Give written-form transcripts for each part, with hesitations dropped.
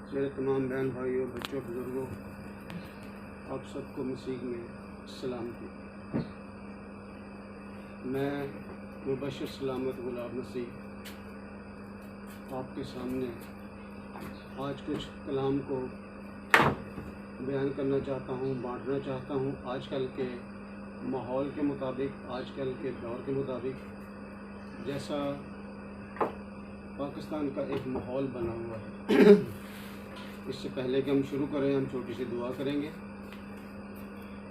मेरे तमाम बहन भाइयों, बच्चों, बुज़ुर्गों, आप सबको मसीह में सलाम की। मैं मुबशर सलामत गुलाम मसीह आपके सामने आज कुछ कलाम को बयान करना चाहता हूँ, बांटना चाहता हूँ। आजकल के माहौल के मुताबिक, आजकल के दौर के मुताबिक जैसा पाकिस्तान का एक माहौल बना हुआ है। इससे पहले कि हम शुरू करें, हम छोटी सी दुआ करेंगे।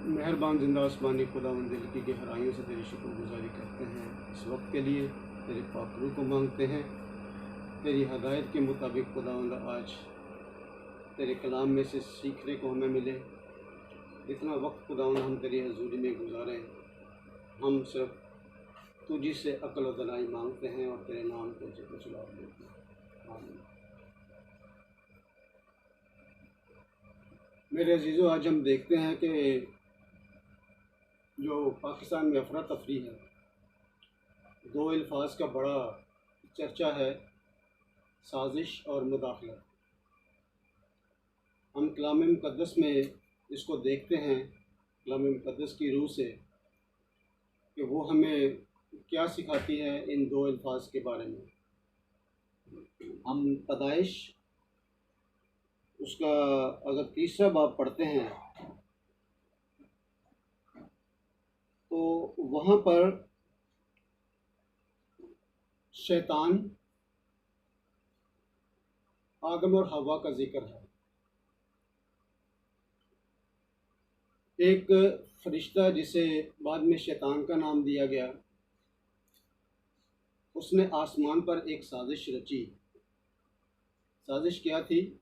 मेहरबान जिंदा आसमानी खुदावंद, दिल की गहराइयों से तेरी शुक्रगुजारी करते हैं इस वक्त के लिए। तेरे पाक रूह को मांगते हैं, तेरी हदायत के मुताबिक खुदावंद आज तेरे कलाम में से सीखने को हमें मिले। इतना वक्त खुदावंद हम तेरी हजूरी में गुजारें। हम सिर्फ तुझी से अक्ल व दनाई मांगते हैं और तेरे नाम को जलाल देते हैं। आमीन। मेरे अजीज़ों, आज हम देखते हैं कि जो पाकिस्तान में अफरा तफरी है, दो अल्फाज का बड़ा चर्चा है, साजिश और मुदाखलत। हम कलाम मुक़द्दस में इसको देखते हैं, कलाम मुक़द्दस की रूह से, कि वो हमें क्या सिखाती है इन दो अल्फाज के बारे में। हम पैदाइश उसका अगर तीसरा बाब पढ़ते हैं तो वहाँ पर शैतान, आदम और हवा का जिक्र है। एक फरिश्ता जिसे बाद में शैतान का नाम दिया गया, उसने आसमान पर एक साजिश रची। साजिश क्या थी?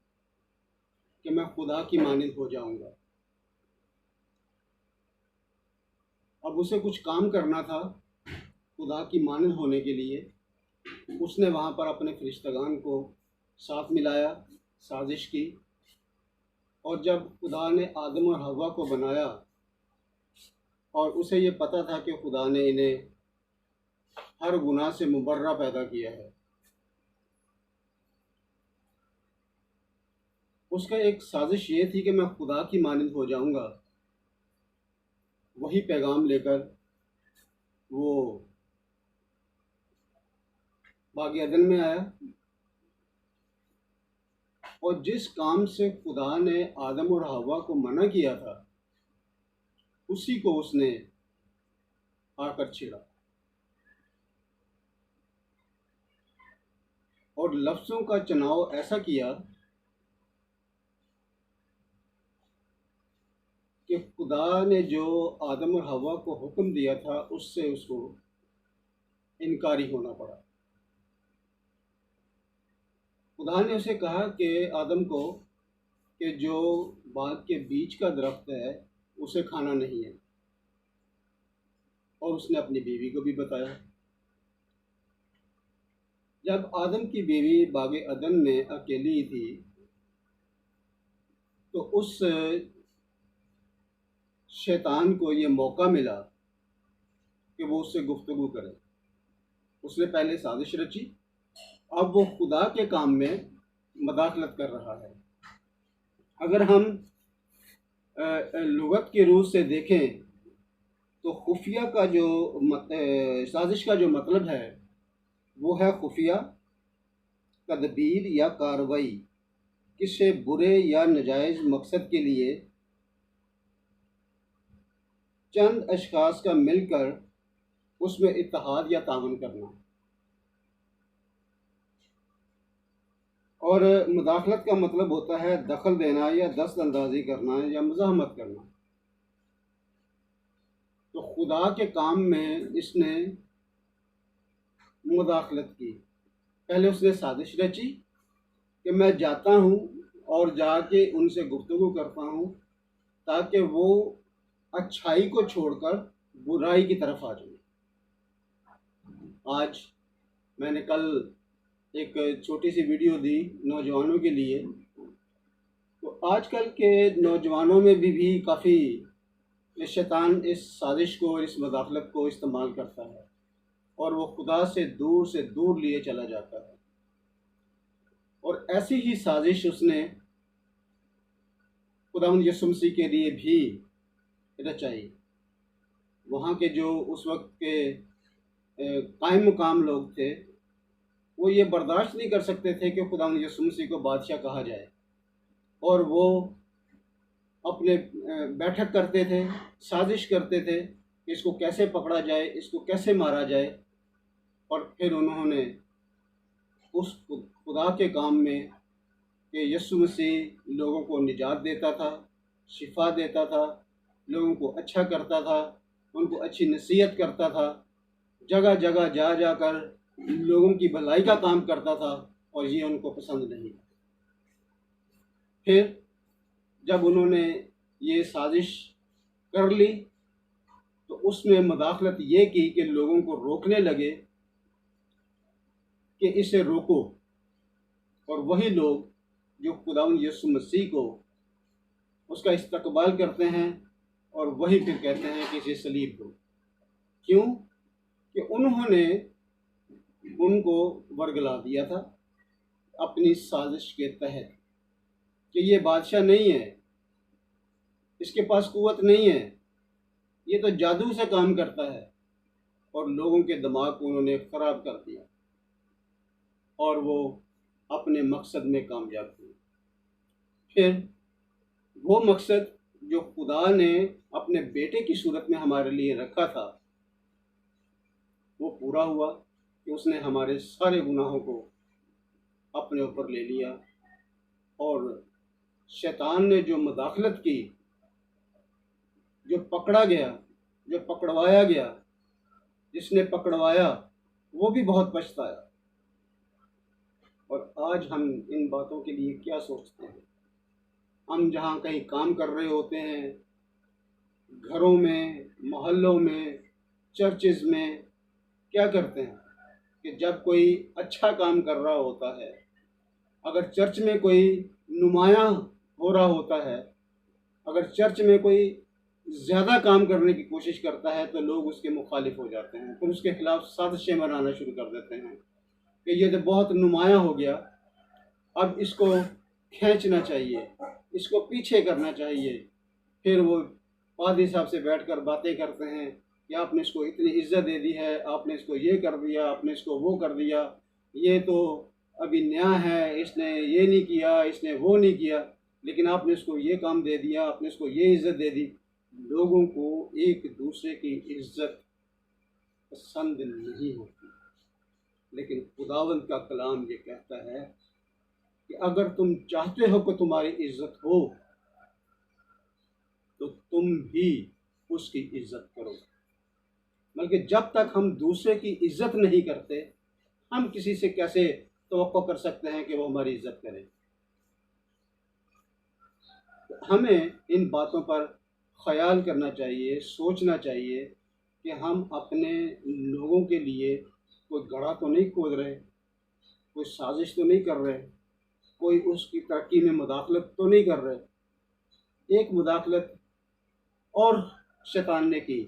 कि मैं खुदा की मानिंद हो जाऊंगा। अब उसे कुछ काम करना था खुदा की मानिंद होने के लिए। उसने वहाँ पर अपने फरिश्तगान को साथ मिलाया, साजिश की। और जब खुदा ने आदम और हवा को बनाया और उसे ये पता था कि खुदा ने इन्हें हर गुनाह से मुबर्रा पैदा किया है, उसका एक साजिश ये थी कि मैं खुदा की मानिंद हो जाऊंगा। वही पैगाम लेकर वो बाग़ अदन में आया और जिस काम से खुदा ने आदम और हवा को मना किया था, उसी को उसने आकर छेड़ा और लफ्ज़ों का चुनाव ऐसा किया कि खुदा ने जो आदम और हवा को हुक्म दिया था, उससे उसको इनकारी होना पड़ा। खुदा ने उसे कहा कि आदम को कि जो बाग के बीच का दरख्त है उसे खाना नहीं है, और उसने अपनी बीवी को भी बताया। जब आदम की बीवी बाग अदन में अकेली थी तो उस शैतान को ये मौका मिला कि वो उससे गुफ्तगू करे। उसने पहले साजिश रची, अब वो खुदा के काम में मदाखलत कर रहा है। अगर हम लुगत की रूह से देखें तो खुफिया का जो साजिश का जो मतलब है वो है खुफिया तदबीर या कार्रवाई, किसी बुरे या नाजायज़ मकसद के लिए चंद अशखास का मिलकर उसमें इत्तेहाद या तावन करना। और मुदाखलत का मतलब होता है दखल देना या दस्त अंदाजी करना या मज़ाहमत करना। तो खुदा के काम में इसने मुदाखलत की। पहले उसने साजिश रची कि मैं जाता हूँ और जाके उनसे गुफ्तगू करता हूँ ताकि वो अच्छाई को छोड़कर बुराई की तरफ आ जाए। आज मैंने कल एक छोटी सी वीडियो दी नौजवानों के लिए। तो आजकल के नौजवानों में भी काफ़ी शैतान इस साजिश को, इस मदाखलत को इस्तेमाल करता है और वो खुदा से दूर लिए चला जाता है। और ऐसी ही साजिश उसने खुदावंद यीशु मसीह के लिए भी रचाई। वहाँ के जो उस वक्त के कायम मुकाम लोग थे, वो ये बर्दाश्त नहीं कर सकते थे कि खुदावंद यीशु मसीह को बादशाह कहा जाए, और वो अपने बैठक करते थे, साजिश करते थे कि इसको कैसे पकड़ा जाए, इसको कैसे मारा जाए। और फिर उन्होंने उस खुदा के काम में कि यीशु मसीह लोगों को निजात देता था, शिफा देता था, लोगों को अच्छा करता था, उनको अच्छी नसीहत करता था, जगह जगह जा जाकर लोगों की भलाई का काम करता था, और ये उनको पसंद नहीं। फिर जब उन्होंने ये साजिश कर ली तो उसमें मदाखलत ये की कि लोगों को रोकने लगे कि इसे रोको, और वही लोग जो खुदावंद यीशु मसीह को उसका इस्तकबाल करते हैं और वही फिर कहते हैं कि इसे सलीब दो। क्यों? कि उन्होंने उनको वर्गला दिया था अपनी साजिश के तहत कि ये बादशाह नहीं है, इसके पास कुव्वत नहीं है, ये तो जादू से काम करता है, और लोगों के दिमाग को उन्होंने ख़राब कर दिया और वो अपने मकसद में कामयाब हुए। फिर वो मकसद जो खुदा ने अपने बेटे की सूरत में हमारे लिए रखा था, वो पूरा हुआ कि उसने हमारे सारे गुनाहों को अपने ऊपर ले लिया, और शैतान ने जो मदाखलत की, जो पकड़ा गया, जो पकड़वाया गया, जिसने पकड़वाया वो भी बहुत पछताया। और आज हम इन बातों के लिए क्या सोचते हैं? हम जहाँ कहीं काम कर रहे होते हैं, घरों में, मोहल्लों में, चर्चेज़ में, क्या करते हैं कि जब कोई अच्छा काम कर रहा होता है, अगर चर्च में कोई नुमायाँ हो रहा होता है, अगर चर्च में कोई ज़्यादा काम करने की कोशिश करता है, तो लोग उसके मुखालिफ हो जाते हैं, फिर उसके खिलाफ साजिशें बनाना शुरू कर देते हैं कि ये तो बहुत नुमायाँ हो गया, अब इसको खींचना चाहिए, इसको पीछे करना चाहिए। फिर वो पादरी साहब से बैठकर बातें करते हैं कि आपने इसको इतनी इज्जत दे दी है, आपने इसको ये कर दिया, आपने इसको वो कर दिया, ये तो अभी नया है, इसने ये नहीं किया, इसने वो नहीं किया, लेकिन आपने इसको ये काम दे दिया, आपने इसको ये इज्जत दे दी। लोगों को एक दूसरे की इज्जत पसंद नहीं होती, लेकिन खुदावंद का कलाम ये कहता है कि अगर तुम चाहते हो कि तुम्हारी इज्जत हो, तो तुम भी उसकी इज्जत करो। बल्कि जब तक हम दूसरे की इज्जत नहीं करते, हम किसी से कैसे तवक्को कर सकते हैं कि वो हमारी इज्जत करे? हमें इन बातों पर ख्याल करना चाहिए, सोचना चाहिए कि हम अपने लोगों के लिए कोई गड्ढा तो नहीं खोद रहे, कोई साजिश तो नहीं कर रहे, कोई उसकी तरक्की में मुदाखलत तो नहीं कर रहे। एक मुदाखलत और शैतान ने की।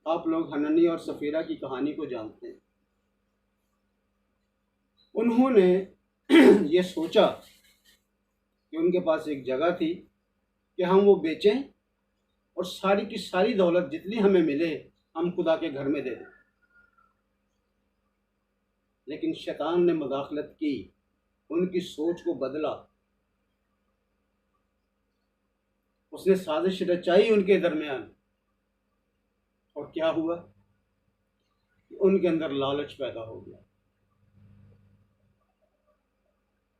आप लोग हननी और सफ़ीरा की कहानी को जानते हैं। उन्होंने ये सोचा कि उनके पास एक जगह थी कि हम वो बेचें और सारी की सारी दौलत जितनी हमें मिले हम खुदा के घर में दे दें। लेकिन शैतान ने मुदाखलत की, उनकी सोच को बदला, उसने साजिश रचाई उनके दरमियान, और क्या हुआ? उनके अंदर लालच पैदा हो गया।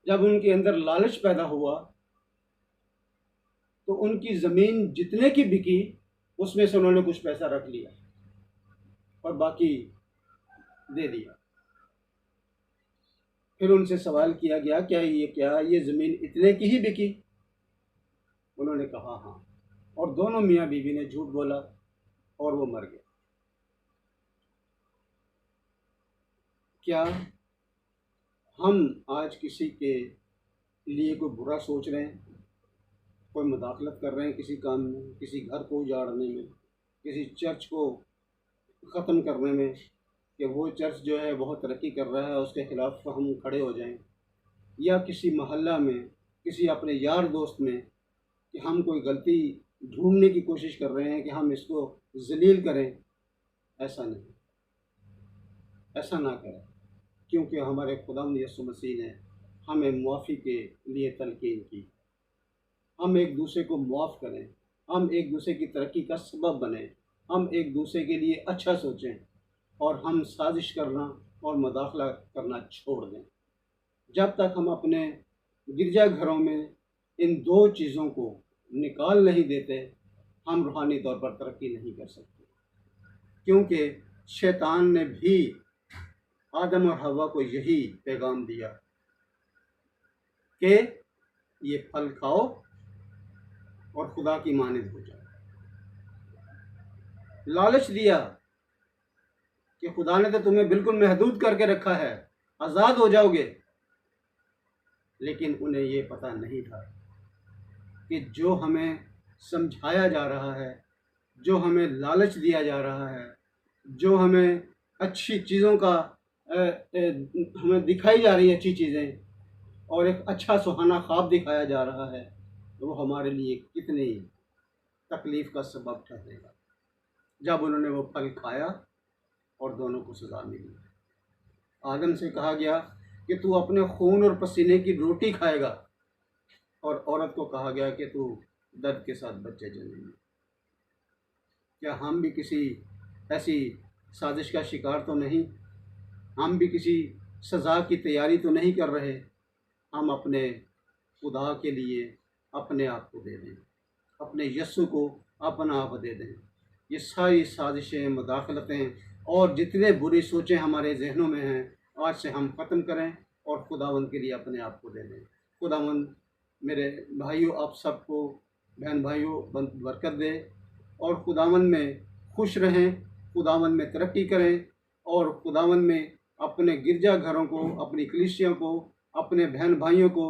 जब उनके अंदर लालच पैदा हुआ तो उनकी ज़मीन जितने की बिकी उसमें से उन्होंने कुछ पैसा रख लिया और बाकी दे दिया। फिर उनसे सवाल किया गया, क्या ये ज़मीन इतने की ही बिकी? उन्होंने कहा हाँ, और दोनों मियाँ बीवी ने झूठ बोला और वो मर गए। क्या हम आज किसी के लिए कोई बुरा सोच रहे हैं, कोई मुदाखलत कर रहे हैं किसी काम में, किसी घर को उजाड़ने में, किसी चर्च को ख़त्म करने में, कि वो चर्च जो है बहुत तरक्की कर रहा है उसके ख़िलाफ़ हम खड़े हो जाएं, या किसी मोहल्ला में, किसी अपने यार दोस्त में कि हम कोई गलती ढूंढने की कोशिश कर रहे हैं कि हम इसको जलील करें। ऐसा नहीं, ऐसा ना करें, क्योंकि हमारे खुदावंद यीशु मसीह ने हमें मुआफ़ी के लिए तलकीन की। हम एक दूसरे को मुआफ़ करें, हम एक दूसरे की तरक्की का सबब बने, हम एक दूसरे के लिए अच्छा सोचें और हम साजिश करना और मदाखला करना छोड़ दें। जब तक हम अपने गिरजाघरों में इन दो चीज़ों को निकाल नहीं देते, हम रूहानी तौर पर तरक्की नहीं कर सकते। क्योंकि शैतान ने भी आदम और हवा को यही पैगाम दिया कि ये फल खाओ और खुदा की मानद हो जाओ। लालच दिया कि खुदा ने तो तुम्हें बिल्कुल महदूद करके रखा है, आज़ाद हो जाओगे। लेकिन उन्हें ये पता नहीं था कि जो हमें समझाया जा रहा है, जो हमें लालच दिया जा रहा है, जो हमें अच्छी चीज़ों का हमें दिखाई जा रही है अच्छी चीज़ें और एक अच्छा सुहाना ख्वाब दिखाया जा रहा है, तो वो हमारे लिए कितनी तकलीफ़ का सबब ठहरेगा। जब उन्होंने वो फल खाया और दोनों को सज़ा मिली। आदम से कहा गया कि तू अपने खून और पसीने की रोटी खाएगा, और औरत को कहा गया कि तू दर्द के साथ बच्चे जनेगी। क्या हम भी किसी ऐसी साजिश का शिकार तो नहीं? हम भी किसी सज़ा की तैयारी तो नहीं कर रहे? हम अपने खुदा के लिए अपने आप को दे दें, अपने यस्सु को अपना आप दे दें। ये सारी साजिशें, मुदाखलतें और जितने बुरी सोचें हमारे जहनों में हैं, आज से हम ख़त्म करें और खुदावंद के लिए अपने आप को दे दें। खुदावंद मेरे भाइयों, आप सबको, बहन भाइयों, बरकत दे और खुदावंद में खुश रहें, खुदावंद में तरक्की करें और खुदावंद में अपने गिरजाघरों को, अपनी कलीसिया को, अपने बहन भाइयों को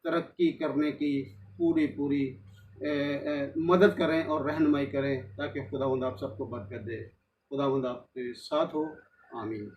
तरक्की करने की पूरी मदद करें और रहनुमाई करें, ताकि खुदावंद आप सबको बरकत दे। खुदावंद आपके साथ हो। आमीन।